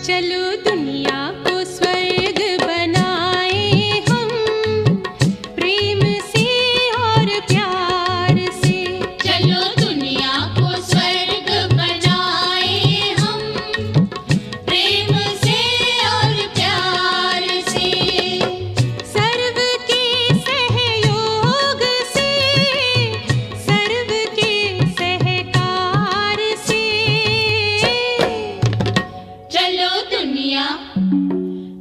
चलो दुनिया को स्वर्ग बनाए हम, प्रेम से और प्यार से। चलो दुनिया को स्वर्ग बनाए हम, प्रेम से और प्यार से। सर्व के सहयोग से, सर्व के सहकार से।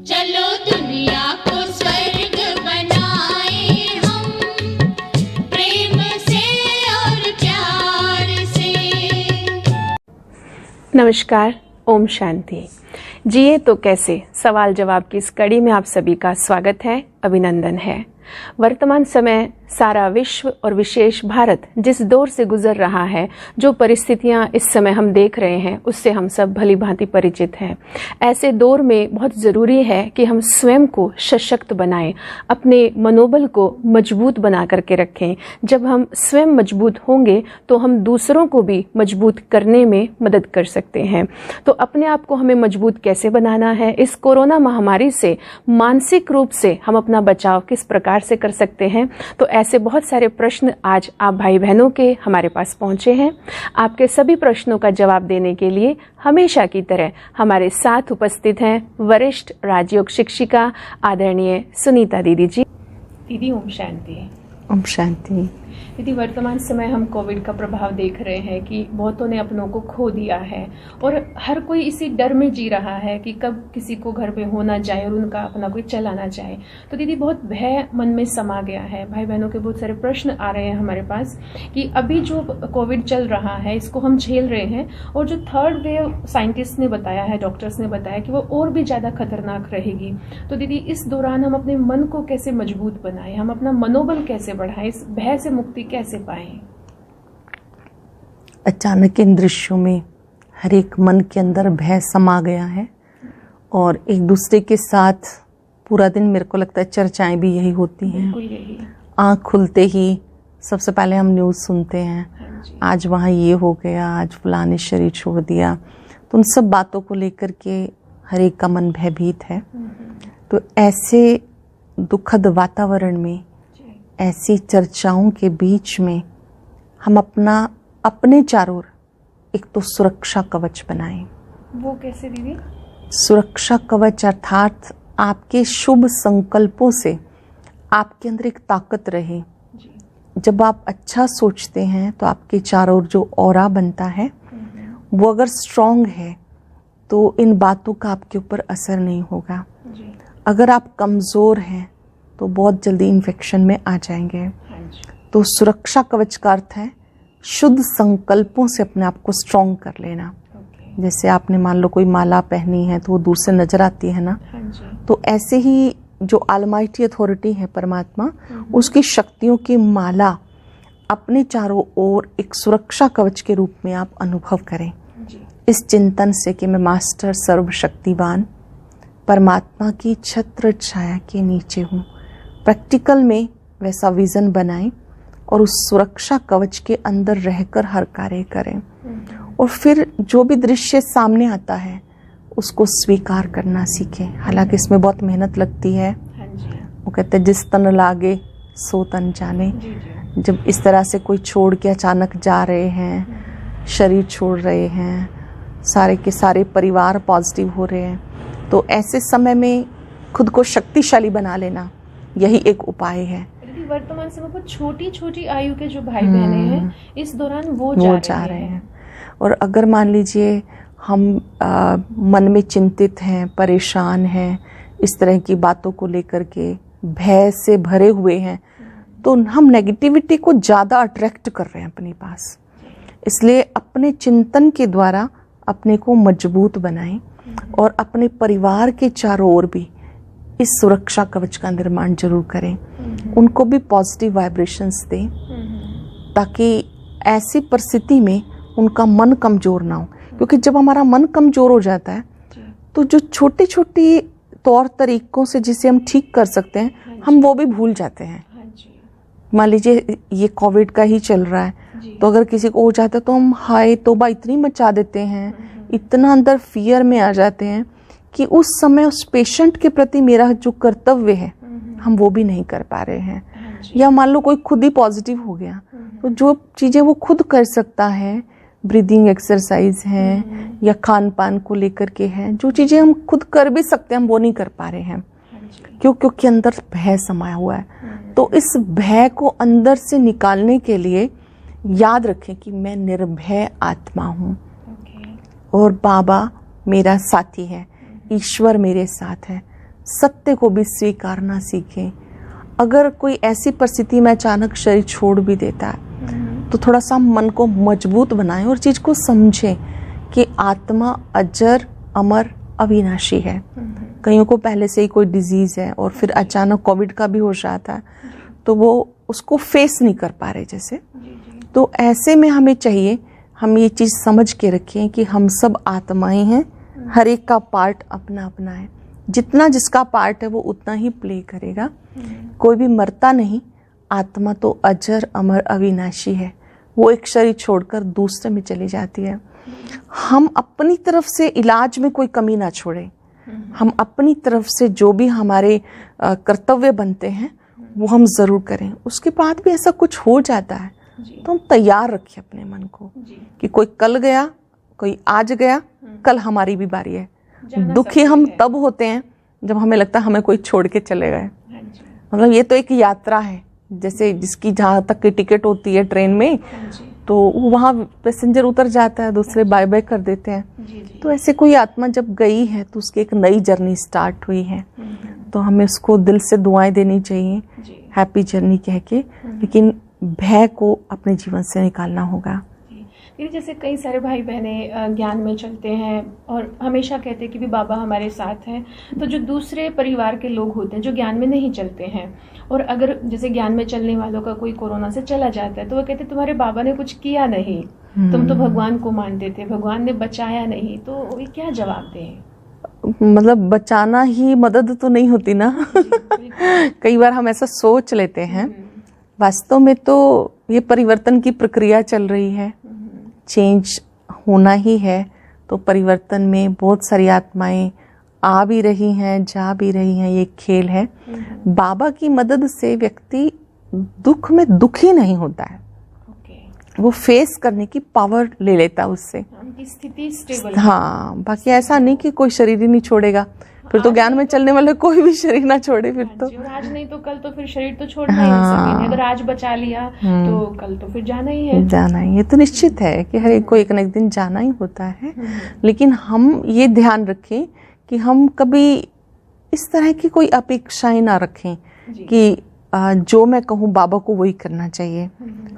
चलो दुनिया को स्वर्ग बनाए हम, प्रेम से और प्यार से। नमस्कार, ओम शांति। जिए तो कैसे, सवाल जवाब की इस कड़ी में आप सभी का स्वागत है, अभिनंदन है। वर्तमान समय सारा विश्व और विशेष भारत जिस दौर से गुजर रहा है, जो परिस्थितियां इस समय हम देख रहे हैं, उससे हम सब भली भांति परिचित हैं। ऐसे दौर में बहुत ज़रूरी है कि हम स्वयं को सशक्त बनाएं, अपने मनोबल को मजबूत बना करके रखें। जब हम स्वयं मजबूत होंगे तो हम दूसरों को भी मजबूत करने में मदद कर सकते हैं। तो अपने आप को हमें मजबूत कैसे बनाना है, इस कोरोना महामारी से मानसिक रूप से हम अपना बचाव किस प्रकार से कर सकते हैं, तो ऐसे बहुत सारे प्रश्न आज आप भाई बहनों के हमारे पास पहुंचे हैं। आपके सभी प्रश्नों का जवाब देने के लिए हमेशा की तरह हमारे साथ उपस्थित हैं वरिष्ठ राजयोग शिक्षिका आदरणीय सुनीता दीदी जी। दीदी ओम शांति। ओम शांति। दीदी, वर्तमान समय हम कोविड का प्रभाव देख रहे हैं कि बहुतों ने अपनों को खो दिया है और हर कोई इसी डर में जी रहा है कि कब किसी को घर पे होना जाए और उनका अपना कोई चलाना जाए। तो दीदी, बहुत भय मन में समा गया है। भाई बहनों के बहुत सारे प्रश्न आ रहे हैं हमारे पास कि अभी जो कोविड चल रहा है इसको हम झेल रहे हैं, और जो थर्ड वेव साइंटिस्ट ने बताया है, डॉक्टर्स ने बताया कि वो और भी ज़्यादा खतरनाक रहेगी। तो दीदी, इस दौरान हम अपने मन को कैसे मजबूत बनाएं, हम अपना मनोबल कैसे बढ़ाएं, इस भय से मुक्ति कैसे पाएं? अचानक इन दृश्यों में हर एक मन के अंदर भय समा गया है, और एक दूसरे के साथ पूरा दिन मेरे को लगता है चर्चाएं भी यही होती हैं। आँख खुलते ही सबसे पहले हम न्यूज़ सुनते हैं, आज वहाँ ये हो गया, आज फलां ने शरीर छोड़ दिया। तो उन सब बातों को लेकर के हर एक का मन भयभीत है। तो ऐसे दुखद वातावरण में, ऐसी चर्चाओं के बीच में हम अपने चारों ओर एक तो सुरक्षा कवच बनाएं। वो कैसे दीदी? सुरक्षा कवच अर्थात आपके शुभ संकल्पों से आपके अंदर एक ताकत रहे। जब आप अच्छा सोचते हैं तो आपके चारों ओर जो ऑरा बनता है वो अगर स्ट्रॉन्ग है तो इन बातों का आपके ऊपर असर नहीं होगा। अगर आप कमज़ोर हैं तो बहुत जल्दी इन्फेक्शन में आ जाएंगे। तो सुरक्षा कवच का अर्थ है शुद्ध संकल्पों से अपने आप को स्ट्रॉन्ग कर लेना। जैसे आपने मान लो कोई माला पहनी है तो वो दूर से नजर आती है ना, तो ऐसे ही जो ऑलमाइटी अथॉरिटी है परमात्मा, उसकी शक्तियों की माला अपने चारों ओर एक सुरक्षा कवच के रूप में आप अनुभव करें, इस चिंतन से कि मैं मास्टर सर्वशक्तिवान परमात्मा की छत्र छाया के नीचे हूँ। प्रैक्टिकल में वैसा विज़न बनाएं और उस सुरक्षा कवच के अंदर रहकर हर कार्य करें। और फिर जो भी दृश्य सामने आता है उसको स्वीकार करना सीखें। हालांकि इसमें बहुत मेहनत लगती है। वो कहते हैं जिस तन लागे सो तन जाने। जब इस तरह से कोई छोड़ के अचानक जा रहे हैं, शरीर छोड़ रहे हैं, सारे के सारे परिवार पॉजिटिव हो रहे हैं, तो ऐसे समय में खुद को शक्तिशाली बना लेना यही एक उपाय है। वर्तमान समय पर छोटी छोटी आयु के जो भाई बहने हैं इस दौरान वो जा रहे हैं। और अगर मान लीजिए हम मन में चिंतित हैं, परेशान हैं, इस तरह की बातों को लेकर के भय से भरे हुए हैं, तो हम नेगेटिविटी को ज़्यादा अट्रैक्ट कर रहे हैं अपने पास। इसलिए अपने चिंतन के द्वारा अपने को मजबूत बनाएं और अपने परिवार के चारों ओर भी इस सुरक्षा कवच का निर्माण जरूर करें। उनको भी पॉजिटिव वाइब्रेशंस दें ताकि ऐसी परिस्थिति में उनका मन कमज़ोर ना हो। क्योंकि जब हमारा मन कमज़ोर हो जाता है तो जो छोटी छोटी तौर तरीकों से जिसे हम ठीक कर सकते हैं हम वो भी भूल जाते हैं। मान लीजिए ये कोविड का ही चल रहा है, तो अगर किसी को हो जाता है तो हम हाय तौबा इतनी मचा देते हैं, इतना अंदर फियर में आ जाते हैं कि उस समय उस पेशेंट के प्रति मेरा जो कर्तव्य है हम वो भी नहीं कर पा रहे हैं। या मान लो कोई खुद ही पॉजिटिव हो गया, तो जो चीज़ें वो खुद कर सकता है, ब्रीदिंग एक्सरसाइज है या खान पान को लेकर के है, जो चीज़ें हम खुद कर भी सकते हैं हम वो नहीं कर पा रहे हैं। क्योंकि अंदर भय समाया हुआ है। तो इस भय को अंदर से निकालने के लिए याद रखें कि मैं निर्भय आत्मा हूँ और बाबा मेरा साथी है, ईश्वर मेरे साथ है। सत्य को भी स्वीकारना सीखें। अगर कोई ऐसी परिस्थिति में अचानक शरीर छोड़ भी देता है तो थोड़ा सा मन को मजबूत बनाएं और चीज़ को समझें कि आत्मा अजर अमर अविनाशी है। कईयों को पहले से ही कोई डिजीज़ है और फिर अचानक कोविड का भी हो जाता है तो वो उसको फेस नहीं कर पा रहे जैसे। तो ऐसे में हमें चाहिए हम ये चीज़ समझ के रखें कि हम सब आत्माएं हैं, हर एक का पार्ट अपना अपना है। जितना जिसका पार्ट है वो उतना ही प्ले करेगा। कोई भी मरता नहीं। आत्मा तो अजर अमर अविनाशी है, वो एक शरीर छोड़कर दूसरे में चली जाती है। हम अपनी तरफ से इलाज में कोई कमी ना छोड़ें। हम अपनी तरफ से जो भी हमारे कर्तव्य बनते हैं वो हम ज़रूर करें। उसके बाद भी ऐसा कुछ हो जाता है तो हम तैयार रखें अपने मन को कि कोई कल गया, कोई आज गया, कल हमारी भी बारी है। दुखी हम तब होते हैं जब हमें लगता है हमें कोई छोड़ के चले गए। मतलब ये तो एक यात्रा है, जैसे जिसकी जहाँ तक की टिकट होती है ट्रेन में तो वहाँ पैसेंजर उतर जाता है, दूसरे बाय बाय कर देते हैं। तो ऐसे कोई आत्मा जब गई है तो उसकी एक नई जर्नी स्टार्ट हुई है, तो हमें उसको दिल से दुआएं देनी चाहिए, हैप्पी जर्नी कह के। लेकिन भय को अपने जीवन से निकालना होगा। जैसे कई सारे भाई बहने ज्ञान में चलते हैं और हमेशा कहते हैं कि भी बाबा हमारे साथ हैं। तो जो दूसरे परिवार के लोग होते हैं जो ज्ञान में नहीं चलते हैं, और अगर जैसे ज्ञान में चलने वालों का कोई कोरोना से चला जाता है तो वो कहते तुम्हारे बाबा ने कुछ किया नहीं, तुम तो भगवान को मानते थे, भगवान ने बचाया नहीं। तो ये क्या जवाब दें? मतलब बचाना ही मदद तो नहीं होती ना। कई बार हम ऐसा सोच लेते हैं। वास्तव में तो ये परिवर्तन की प्रक्रिया चल रही है, चेंज होना ही है। तो परिवर्तन में बहुत सारी आत्माएं आ भी रही हैं, जा भी रही हैं। ये खेल है। बाबा की मदद से व्यक्ति दुख में दुखी नहीं होता है, वो फेस करने की पावर ले लेता है उससे, स्थिति स्टेबल। हाँ, बाकी ऐसा नहीं कि कोई शरीर ही नहीं छोड़ेगा। फिर तो ज्ञान में चलने वाले कोई भी शरीर ना छोड़े फिर तो। आज नहीं तो कल तो फिर शरीर तो छोड़ना ही है सभी ने। अगर आज बचा लिया तो कल तो फिर जाना ही है। जाना ही, ये तो निश्चित है कि हर एक को एक न एक दिन जाना ही होता है। लेकिन हम ये ध्यान रखें कि हम कभी इस तरह की कोई अपेक्षाएं ना रखें कि जो मैं कहूँ बाबा को वही करना चाहिए।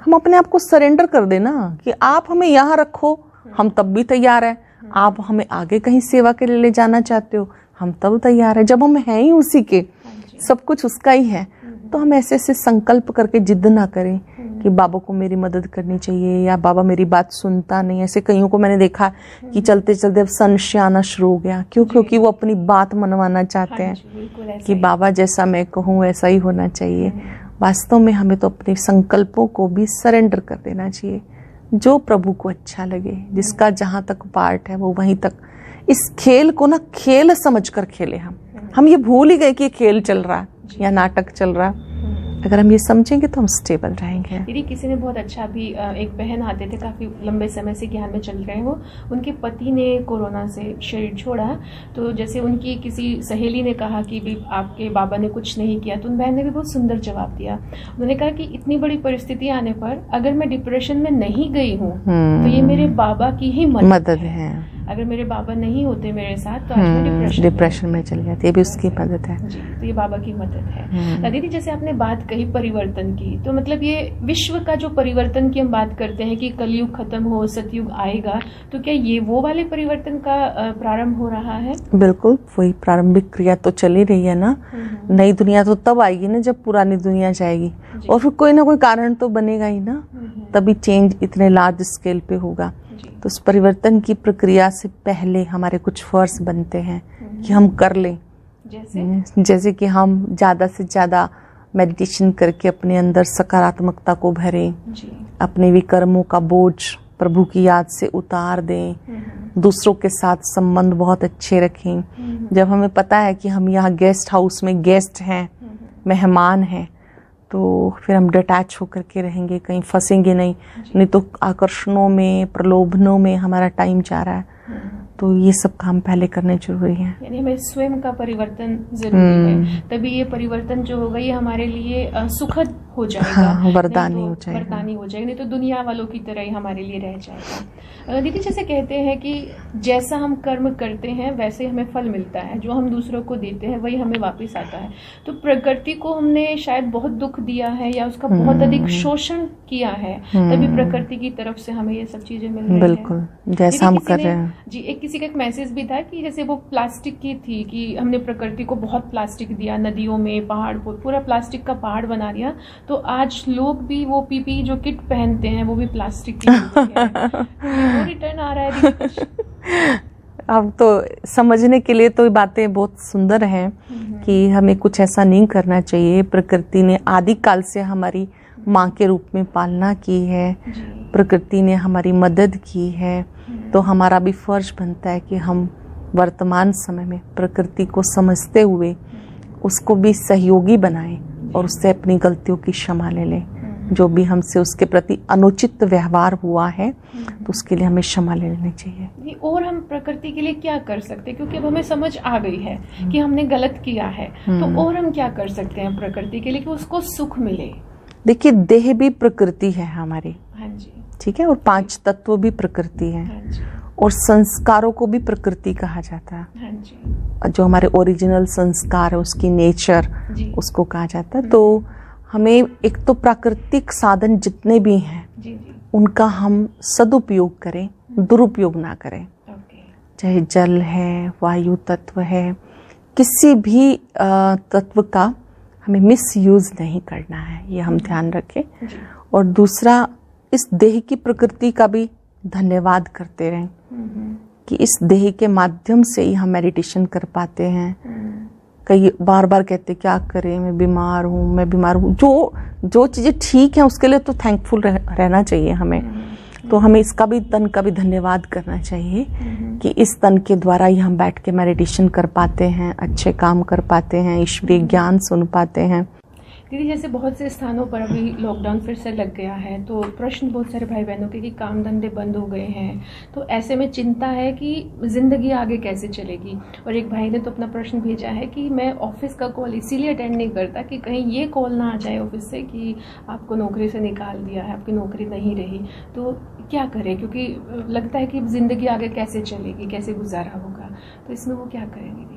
हम अपने आप को सरेंडर कर देना कि आप हमें यहाँ रखो, हम तब भी तैयार है। आप हमें आगे कहीं सेवा के लिए ले जाना चाहते हो, हम तब तैयार है। जब हम हैं ही उसी के, सब कुछ उसका ही है, तो हम ऐसे ऐसे संकल्प करके जिद ना करें कि बाबा को मेरी मदद करनी चाहिए या बाबा मेरी बात सुनता नहीं। ऐसे कईयों को मैंने देखा कि चलते चलते अब संशय आना शुरू हो गया। क्यों? क्योंकि वो अपनी बात मनवाना चाहते हैं कि बाबा जैसा मैं कहूँ वैसा ही होना चाहिए। वास्तव में हमें तो अपने संकल्पों को भी सरेंडर कर देना चाहिए, जो प्रभु को अच्छा लगे, जिसका जहाँ तक पार्ट है वो वहीं तक। इस खेल को ना खेल समझकर खेले। हम ये भूल ही गए कि ये खेल चल रहा है या नाटक चल रहा है। अगर हम ये समझेंगे तो हम स्टेबल रहेंगे। दीदी, किसी ने बहुत अच्छा भी, एक बहन आते थे, काफ़ी लंबे समय से ज्ञान में चल रहे हैं वो, उनके पति ने कोरोना से शरीर छोड़ा। तो जैसे उनकी किसी सहेली ने कहा कि भी आपके बाबा ने कुछ नहीं किया, तो उन बहन ने भी बहुत सुंदर जवाब दिया। उन्होंने कहा कि इतनी बड़ी परिस्थिति आने पर अगर मैं डिप्रेशन में नहीं गई हूँ तो ये मेरे बाबा की ही मदद है। अगर मेरे बाबा नहीं होते मेरे साथ तो आज मैं डिप्रेशन में चली जाती, ये भी उसकी मदद है जी। तो ये बाबा की मदद है। दीदी, जैसे आपने बात कही परिवर्तन की, तो मतलब ये विश्व का जो परिवर्तन की हम बात करते हैं कि कलयुग खत्म हो, सतयुग आएगा, तो क्या ये वो वाले परिवर्तन का प्रारंभ हो रहा है? बिल्कुल, वही प्रारंभिक क्रिया तो चली रही है ना। नई दुनिया तो तब आएगी ना जब पुरानी दुनिया जाएगी, और फिर कोई ना कोई कारण तो बनेगा ही ना, तभी चेंज इतने लार्ज स्केल पे होगा। तो उस परिवर्तन की प्रक्रिया से पहले हमारे कुछ फर्ज बनते हैं कि हम कर लें। जैसे कि हम ज़्यादा से ज़्यादा मेडिटेशन करके अपने अंदर सकारात्मकता को भरें, अपने विकर्मों का बोझ प्रभु की याद से उतार दें, दूसरों के साथ संबंध बहुत अच्छे रखें। जब हमें पता है कि हम यहाँ गेस्ट हाउस में गेस्ट हैं, मेहमान हैं, तो फिर हम डिटैच होकर के रहेंगे, कहीं फंसेंगे नहीं तो आकर्षणों में, प्रलोभनों में हमारा टाइम जा रहा है। तो ये सब काम पहले करने जरूरी है। यानी हमें स्वयं का परिवर्तन जरूरी है, तभी ये परिवर्तन जो होगा ये हमारे लिए सुखद हो जाएगा। हाँ, वरदानी हो जाएगा। वरदानी हो जाएगा, नहीं तो दुनिया वालों की तरह ही हमारे लिए रह जाएगा। दीदी, जैसे कहते हैं कि जैसा हम कर्म करते हैं वैसे हमें फल मिलता है, जो हम दूसरों को देते हैं वही हमें वापस आता है। तो प्रकृति को हमने शायद बहुत दुख दिया है या उसका बहुत अधिक शोषण किया है, तभी प्रकृति की तरफ से हमें ये सब चीजें मिल रही है। बिल्कुल, जैसा हम कर रहे हैं जी। किसी का एक मैसेज भी था कि जैसे वो प्लास्टिक की थी कि हमने प्रकृति को बहुत प्लास्टिक दिया, नदियों में, पहाड़ पर पूरा प्लास्टिक का पहाड़ बना दिया, तो आज लोग भी वो पीपी जो किट पहनते हैं वो भी प्लास्टिक की वो रिटर्न आ रहा है दीदी। अब तो समझने के लिए तो ये बातें बहुत सुंदर हैं कि हमें कुछ ऐसा नहीं करना चाहिए। प्रकृति ने आदि काल से हमारी माँ के रूप में पालना की है, प्रकृति ने हमारी मदद की है, तो हमारा भी फर्ज बनता है कि हम वर्तमान समय में प्रकृति को समझते हुए उसको भी सहयोगी बनाएं और उससे अपनी गलतियों की क्षमा ले लें। जो भी हमसे उसके प्रति अनुचित व्यवहार हुआ है तो उसके लिए हमें क्षमा ले लेनी चाहिए। और हम प्रकृति के लिए क्या कर सकते हैं, क्योंकि अब हमें समझ आ गई है कि हमने गलत किया है, तो और हम क्या कर सकते हैं प्रकृति के लिए कि उसको सुख मिले? देखिए, देह भी प्रकृति है हमारी। हाँ जी। ठीक है, और 5 तत्व भी प्रकृति है। हाँ जी। और संस्कारों को भी प्रकृति कहा जाता है। हाँ जी। जो हमारे ओरिजिनल संस्कार है, उसकी नेचर, उसको कहा जाता है। तो हमें एक तो प्राकृतिक साधन जितने भी हैं उनका हम सदुपयोग करें, दुरुपयोग ना करें। चाहे जल है, वायु तत्व है, किसी भी तत्व का हमें मिसयूज नहीं करना है, ये हम ध्यान रखें। और दूसरा, इस देह की प्रकृति का भी धन्यवाद करते रहें कि इस देह के माध्यम से ही हम मेडिटेशन कर पाते हैं। कई बार बार कहते क्या करें, मैं बीमार हूँ। जो चीज़ें ठीक हैं उसके लिए तो थैंकफुल रहना चाहिए हमें। तो हमें इसका भी, तन का भी धन्यवाद करना चाहिए कि इस तन के द्वारा ही हम बैठ के मेडिटेशन कर पाते हैं, अच्छे काम कर पाते हैं, ईश्वरीय ज्ञान सुन पाते हैं। दीदी, जैसे बहुत से स्थानों पर अभी लॉकडाउन फिर से लग गया है, तो प्रश्न बहुत सारे भाई बहनों के कि काम धंधे बंद हो गए हैं, तो ऐसे में चिंता है कि ज़िंदगी आगे कैसे चलेगी। और एक भाई ने तो अपना प्रश्न भेजा है कि मैं ऑफिस का कॉल इसीलिए अटेंड नहीं करता कि कहीं ये कॉल ना आ जाए ऑफिस से कि आपको नौकरी से निकाल दिया है, आपकी नौकरी नहीं रही, तो क्या करें, क्योंकि लगता है कि ज़िंदगी आगे कैसे चलेगी, कैसे गुजारा होगा, तो इसमें वो क्या करें दीदी?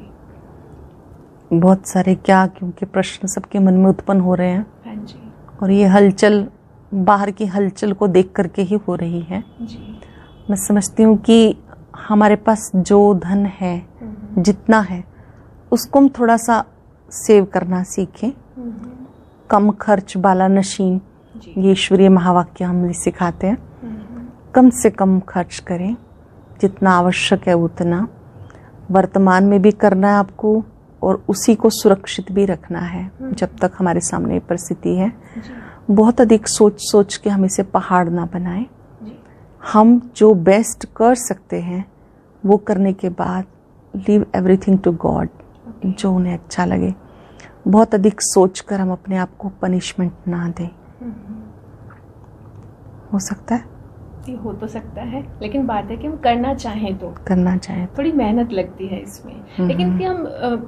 बहुत सारे क्या, क्योंकि प्रश्न सबके मन में उत्पन्न हो रहे हैं। हाँ जी। और ये हलचल, बाहर की हलचल को देख करके ही हो रही है जी। मैं समझती हूँ कि हमारे पास जो धन है, जितना है, उसको हम थोड़ा सा सेव करना सीखें। कम खर्च वाला नशीन, ये ईश्वरीय महावाक्य हम सिखाते हैं। कम से कम खर्च करें, जितना आवश्यक है उतना वर्तमान में भी करना है आपको, और उसी को सुरक्षित भी रखना है जब तक हमारे सामने परिस्थिति है। बहुत अधिक सोच के हम इसे पहाड़ ना बनाएं। हम जो बेस्ट कर सकते हैं वो करने के बाद लीव एवरीथिंग टू गॉड, जो उन्हें अच्छा लगे। बहुत अधिक सोचकर हम अपने आप को पनिशमेंट ना दें। हो सकता है, हो तो सकता है, लेकिन बात है कि हम करना चाहें तो थोड़ी मेहनत लगती है इसमें। लेकिन कि हम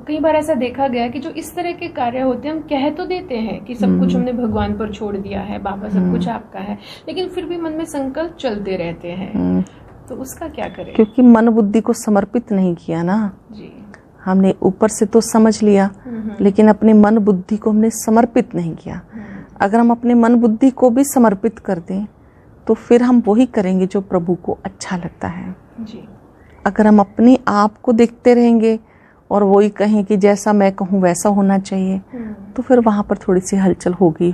कई बार ऐसा देखा गया कि जो इस तरह के कार्य होते हैं, हम कह तो देते हैं कि सब कुछ हमने भगवान पर छोड़ दिया है, बाबा सब कुछ आपका है, लेकिन फिर भी मन में संकल्प चलते रहते हैं, तो उसका क्या करें? क्योंकि मन बुद्धि को समर्पित नहीं किया ना जी। हमने ऊपर से तो समझ लिया, लेकिन अपने मन बुद्धि को हमने समर्पित नहीं किया। अगर हम अपने मन बुद्धि को भी समर्पित कर दें तो फिर हम वही करेंगे जो प्रभु को अच्छा लगता है जी। अगर हम अपने आप को देखते रहेंगे और वही कहें कि जैसा मैं कहूँ वैसा होना चाहिए, तो फिर वहाँ पर थोड़ी सी हलचल होगी।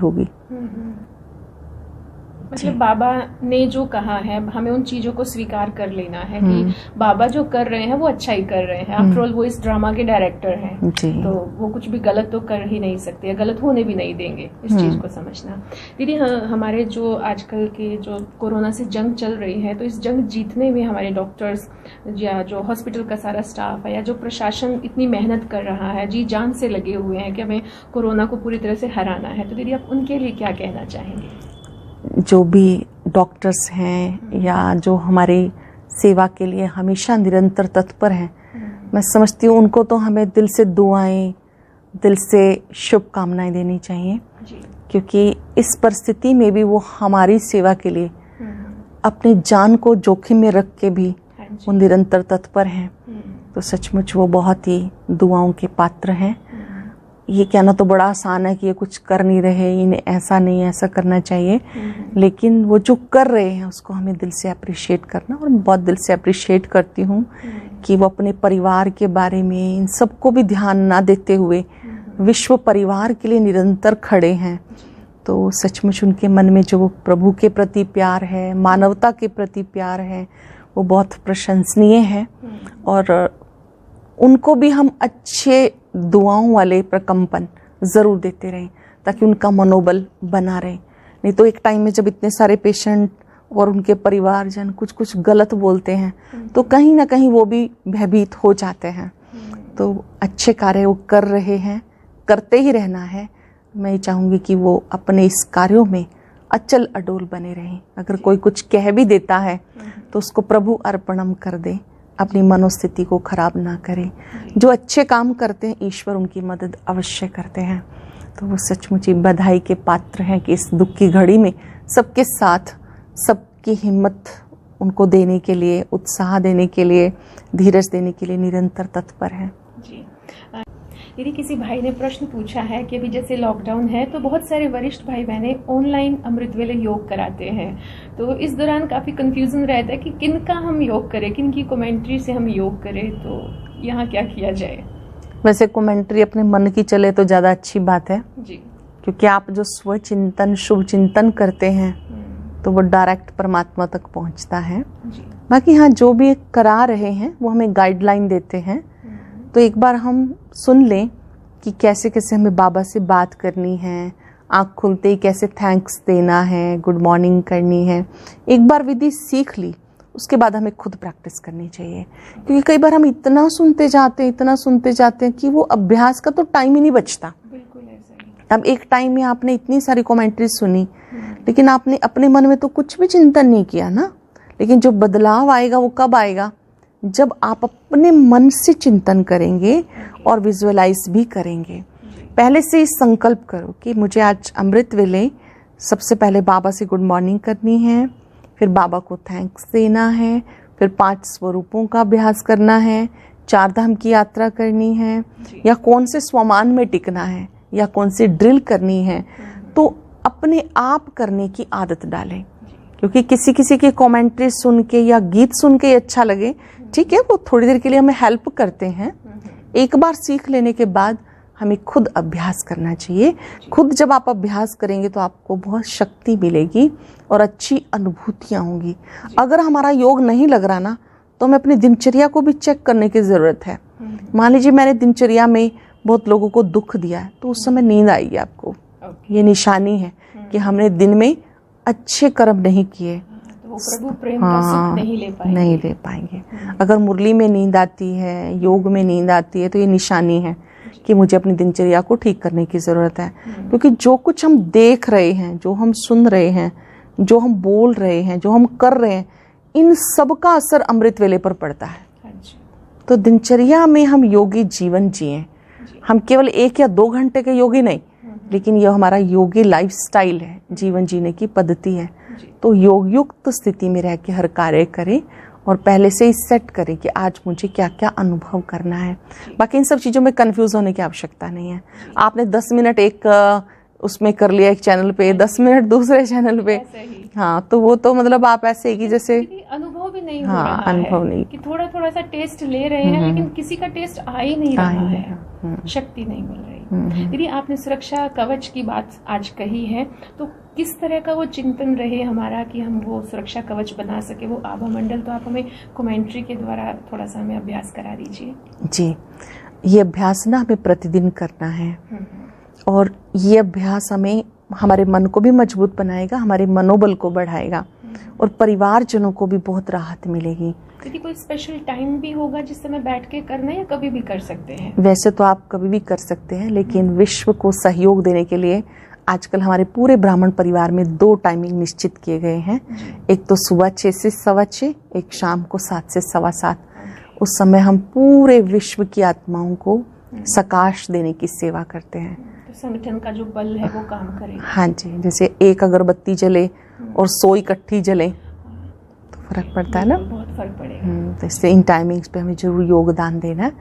मतलब बाबा ने जो कहा है हमें उन चीजों को स्वीकार कर लेना है कि बाबा जो कर रहे हैं वो अच्छा ही कर रहे हैं। आफ्टर ऑल वो इस ड्रामा के डायरेक्टर हैं, तो वो कुछ भी गलत तो कर ही नहीं सकते, गलत होने भी नहीं देंगे, इस चीज को समझना। दीदी हमारे जो आजकल के जो कोरोना से जंग चल रही है, तो इस जंग जीतने में हमारे डॉक्टर्स या जो हॉस्पिटल का सारा स्टाफ है या जो प्रशासन इतनी मेहनत कर रहा है, जी जान से लगे हुए हैं कि हमें कोरोना को पूरी तरह से हराना है, तो दीदी आप उनके लिए क्या कहना चाहेंगे? जो भी डॉक्टर्स हैं या जो हमारे सेवा के लिए हमेशा निरंतर तत्पर हैं, मैं समझती हूँ उनको तो हमें दिल से दुआएं, दिल से शुभकामनाएं देनी चाहिए, क्योंकि इस परिस्थिति में भी वो हमारी सेवा के लिए अपनी जान को जोखिम में रख के भी वो निरंतर तत्पर हैं। तो सचमुच वो बहुत ही दुआओं के पात्र हैं। ये कहना तो बड़ा आसान है कि ये कुछ कर नहीं रहे, इन्हें ऐसा नहीं ऐसा करना चाहिए, लेकिन वो जो कर रहे हैं उसको हमें दिल से अप्रिशिएट करना, और बहुत दिल से अप्रिशिएट करती हूँ कि वो अपने परिवार के बारे में इन सबको भी ध्यान ना देते हुए विश्व परिवार के लिए निरंतर खड़े हैं। तो सचमुच उनके मन में जो प्रभु के प्रति प्यार है, मानवता के प्रति प्यार है, वो बहुत प्रशंसनीय है। और उनको भी हम अच्छे दुआओं वाले प्रकंपन ज़रूर देते रहें ताकि उनका मनोबल बना रहे। नहीं तो एक टाइम में जब इतने सारे पेशेंट और उनके परिवारजन कुछ गलत बोलते हैं तो कहीं ना कहीं वो भी भयभीत हो जाते हैं। तो अच्छे कार्य वो कर रहे हैं, करते ही रहना है। मैं चाहूँगी कि वो अपने इस कार्यों में अचल अडोल बने रहें। अगर कोई कुछ कह भी देता है तो उसको प्रभु अर्पणम कर दे, अपनी मनोस्थिति को खराब ना करें। जो अच्छे काम करते हैं ईश्वर उनकी मदद अवश्य करते हैं। तो वो सचमुच ही बधाई के पात्र हैं कि इस दुख की घड़ी में सबके साथ, सबकी हिम्मत उनको देने के लिए, उत्साह देने के लिए, धीरज देने के लिए निरंतर तत्पर हैं। जी दीदी, किसी भाई ने प्रश्न पूछा है कि अभी जैसे लॉकडाउन है तो बहुत सारे वरिष्ठ भाई बहनें ऑनलाइन अमृत वेले योग कराते हैं, तो इस दौरान काफ़ी कंफ्यूजन रहता है कि किन का हम योग करें, किन की कमेंट्री से हम योग करें, तो यहाँ क्या किया जाए? वैसे कमेंट्री अपने मन की चले तो ज़्यादा अच्छी बात है जी, क्योंकि आप जो स्वचिंतन, शुभ चिंतन करते हैं तो वो डायरेक्ट परमात्मा तक पहुँचता है। बाकी हाँ, जो भी करा रहे हैं वो हमें गाइडलाइन देते हैं, तो एक बार हम सुन लें कि कैसे कैसे हमें बाबा से बात करनी है, आँख खुलते ही कैसे थैंक्स देना है, गुड मॉर्निंग करनी है। एक बार विधि सीख ली उसके बाद हमें खुद प्रैक्टिस करनी चाहिए, क्योंकि कई बार हम इतना सुनते जाते हैं कि वो अभ्यास का तो टाइम ही नहीं बचता। बिल्कुल ऐसा ही। अब एक टाइम में आपने इतनी सारी कमेंट्री सुनी लेकिन आपने अपने मन में तो कुछ भी चिंतन नहीं किया ना। लेकिन जो बदलाव आएगा वो कब आएगा? जब आप अपने मन से चिंतन करेंगे और विजुअलाइज भी करेंगे। पहले से ही संकल्प करो कि मुझे आज अमृत वेले सबसे पहले बाबा से गुड मॉर्निंग करनी है, फिर बाबा को थैंक्स देना है, फिर 5 स्वरूपों का अभ्यास करना है, 4 धाम की यात्रा करनी है, या कौन से स्वमान में टिकना है, या कौन सी ड्रिल करनी है। तो अपने आप करने की आदत डालें, क्योंकि किसी किसी की कमेंट्री सुन के या गीत सुन के अच्छा लगे, ठीक है, वो थोड़ी देर के लिए हमें हेल्प करते हैं। एक बार सीख लेने के बाद हमें खुद अभ्यास करना चाहिए। खुद जब आप अभ्यास करेंगे तो आपको बहुत शक्ति मिलेगी और अच्छी अनुभूतियाँ होंगी। अगर हमारा योग नहीं लग रहा ना, तो हमें अपनी दिनचर्या को भी चेक करने की ज़रूरत है। मान लीजिए मैंने दिनचर्या में बहुत लोगों को दुख दिया है, तो उस समय नींद आएगी आपको। ये निशानी है कि हमने दिन में अच्छे कर्म नहीं किए, वो प्रभु प्रेम का सुख नहीं ले पाएंगे। अगर मुरली में नींद आती है, योग में नींद आती है, तो ये निशानी है कि मुझे अपनी दिनचर्या को ठीक करने की ज़रूरत है। क्योंकि जो कुछ हम देख रहे हैं, जो हम सुन रहे हैं, जो हम बोल रहे हैं, जो हम कर रहे हैं, इन सब का असर अमृत वेले पर पड़ता है। तो दिनचर्या में हम योगी जीवन जिएं। हम केवल 1 या 2 घंटे के योगी नहीं, लेकिन यह हमारा योगी लाइफस्टाइल है, जीवन जीने की पद्धति है। तो योग युक्त स्थिति में रह के हर कार्य करें और पहले से ही सेट करें कि आज मुझे क्या क्या अनुभव करना है। बाकी इन सब चीज़ों में कंफ्यूज होने की आवश्यकता नहीं है। आपने 10 मिनट एक उसमें कर लिया एक चैनल पे, 10 मिनट दूसरे चैनल पे, हाँ, तो वो तो मतलब आप ऐसे ही कि जैसे अनुभव भी नहीं हो रहा अनुभव है, नहीं कि थोड़ा थोड़ा सा टेस्ट ले रहे हैं लेकिन किसी का टेस्ट आ ही नहीं रहा है, शक्ति नहीं मिल रही। दीदी, आपने सुरक्षा कवच की बात आज कही है, तो किस तरह का वो चिंतन रहे हमारा कि हम वो सुरक्षा कवच बना सके, वो आभा मंडल? तो आप हमें कमेंट्री के द्वारा थोड़ा सा हमें अभ्यास करा दीजिए। जी, ये अभ्यास ना हमें प्रतिदिन करना है, और ये अभ्यास हमें हमारे मन को भी मजबूत बनाएगा, हमारे मनोबल को बढ़ाएगा, और परिवारजनों को भी बहुत राहत मिलेगी। दीदी, कोई स्पेशल टाइम भी होगा जिस समय बैठ के करना है, या कभी भी कर सकते हैं? वैसे तो आप कभी भी कर सकते हैं, लेकिन विश्व को सहयोग देने के लिए आजकल हमारे पूरे ब्राह्मण परिवार में 2 टाइमिंग निश्चित किए गए हैं। एक तो सुबह 6 से 6:15, एक शाम को 7 से 7:15। उस समय हम पूरे विश्व की आत्माओं को सकाश देने की सेवा करते हैं। तो संगठन का जो बल है वो काम करेगा। हाँ जी, जैसे एक अगरबत्ती जले और 100 इकट्ठी जले तो फर्क पड़ता है ना। बहुत फर्क पड़ेगा। तो इसलिए इन टाइमिंग्स पे हमें जरूर योगदान देना है।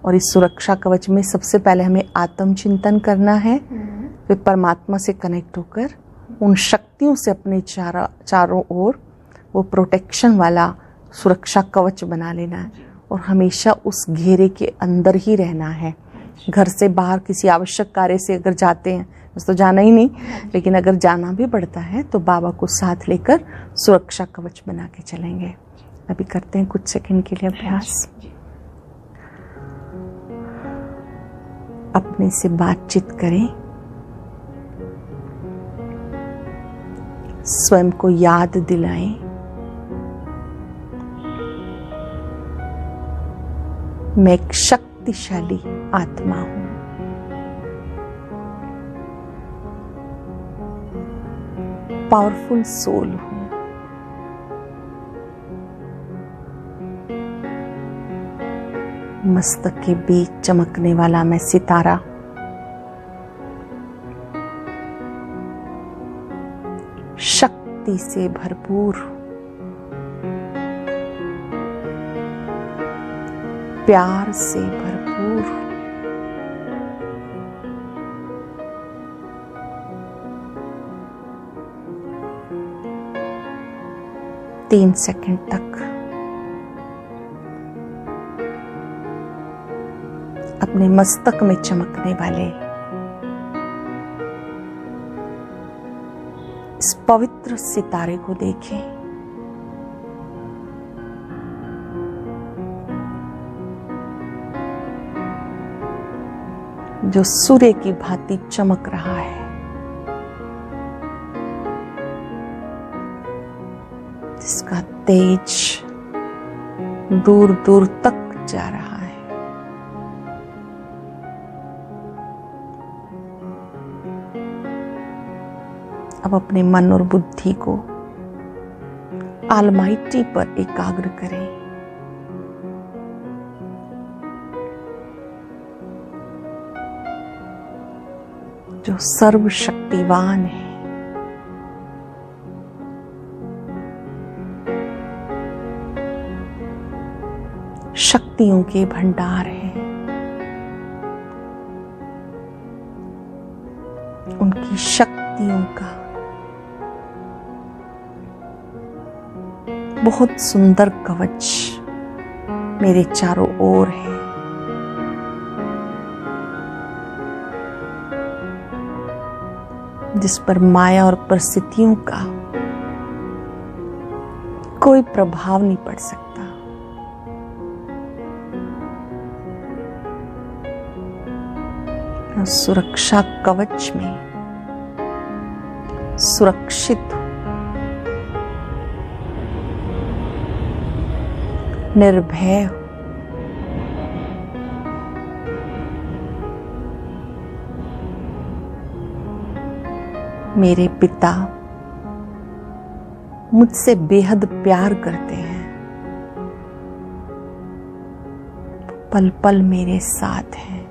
और इस सुरक्षा कवच में सबसे पहले हमें आत्मचिंतन करना है, फिर परमात्मा से कनेक्ट होकर उन शक्तियों से अपने चारों ओर वो प्रोटेक्शन वाला सुरक्षा कवच बना लेना है, और हमेशा उस घेरे के अंदर ही रहना है। घर से बाहर किसी आवश्यक कार्य से अगर जाते हैं, बस तो जाना ही नहीं, लेकिन अगर जाना भी पड़ता है तो बाबा को साथ लेकर सुरक्षा कवच बना के चलेंगे। अभी करते हैं कुछ सेकंड के लिए अभ्यास। अपने से बातचीत करें, स्वयं को याद दिलाएं, मैं एक शक्तिशाली आत्मा हूं। पावरफुल सोल हूं। मस्तक के बीच चमकने वाला मैं सितारा, शक्ति से भरपूर, प्यार से भरपूर, 3 सेकंड तक अपने मस्तक में चमकने वाले इस पवित्र सितारे को देखें। जो सूर्य की भांति चमक रहा है, जिसका तेज दूर दूर तक जा रहा है। अब अपने मन और बुद्धि को ऑलमाइटी पर एकाग्र करें। जो सर्वशक्तिवान है, शक्तियों के भंडार है, उनकी शक्तियों का बहुत सुंदर कवच मेरे चारों ओर है। जिस पर माया और परिस्थितियों का कोई प्रभाव नहीं पड़ सकता। सुरक्षा कवच में सुरक्षित हूं, निर्भय हूं। मेरे पिता मुझसे बेहद प्यार करते हैं, पल पल मेरे साथ हैं।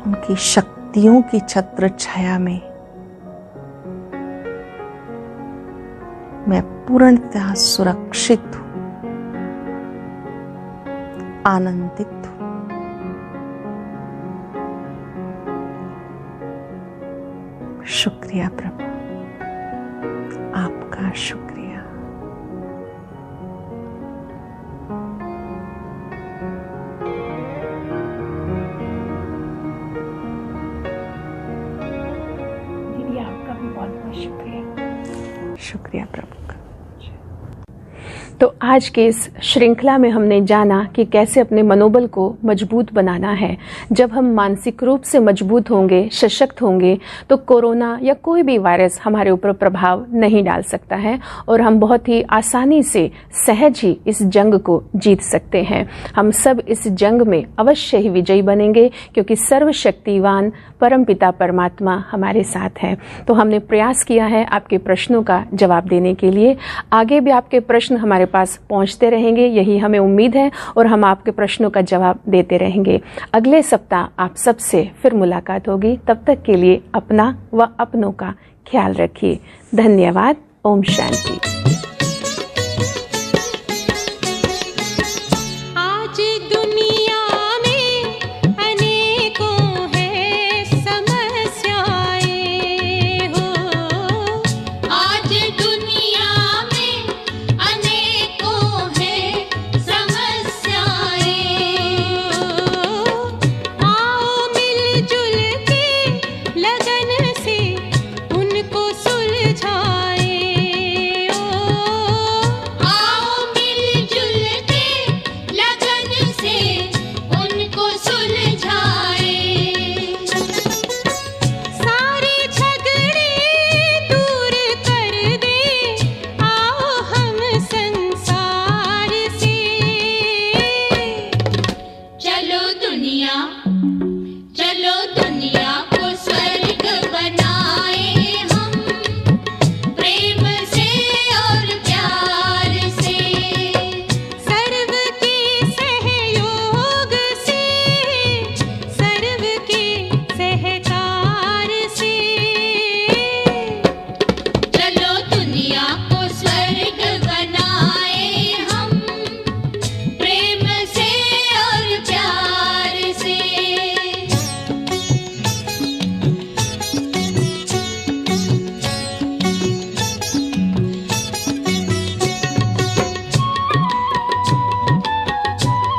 उनकी शक्तियों की छत्र छाया में मैं पूर्णतः सुरक्षित हूं, आनंदित हूं। शुक्रिया प्रभु, आपका शुक्रिया। शुक्रिया प्रभु का। तो आज के इस श्रृंखला में हमने जाना कि कैसे अपने मनोबल को मजबूत बनाना है। जब हम मानसिक रूप से मजबूत होंगे, सशक्त होंगे, तो कोरोना या कोई भी वायरस हमारे ऊपर प्रभाव नहीं डाल सकता है और हम बहुत ही आसानी से सहज ही इस जंग को जीत सकते हैं। हम सब इस जंग में अवश्य ही विजयी बनेंगे, क्योंकि सर्वशक्तिवान परमपिता परमात्मा हमारे साथ है। तो हमने प्रयास किया है आपके प्रश्नों का जवाब देने के लिए। आगे भी आपके प्रश्न हमारे पास पहुंचते रहेंगे, यही हमें उम्मीद है, और हम आपके प्रश्नों का जवाब देते रहेंगे। अगले सप्ताह आप सबसे फिर मुलाकात होगी। तब तक के लिए अपना व अपनों का ख्याल रखिए। धन्यवाद। ओम शांति।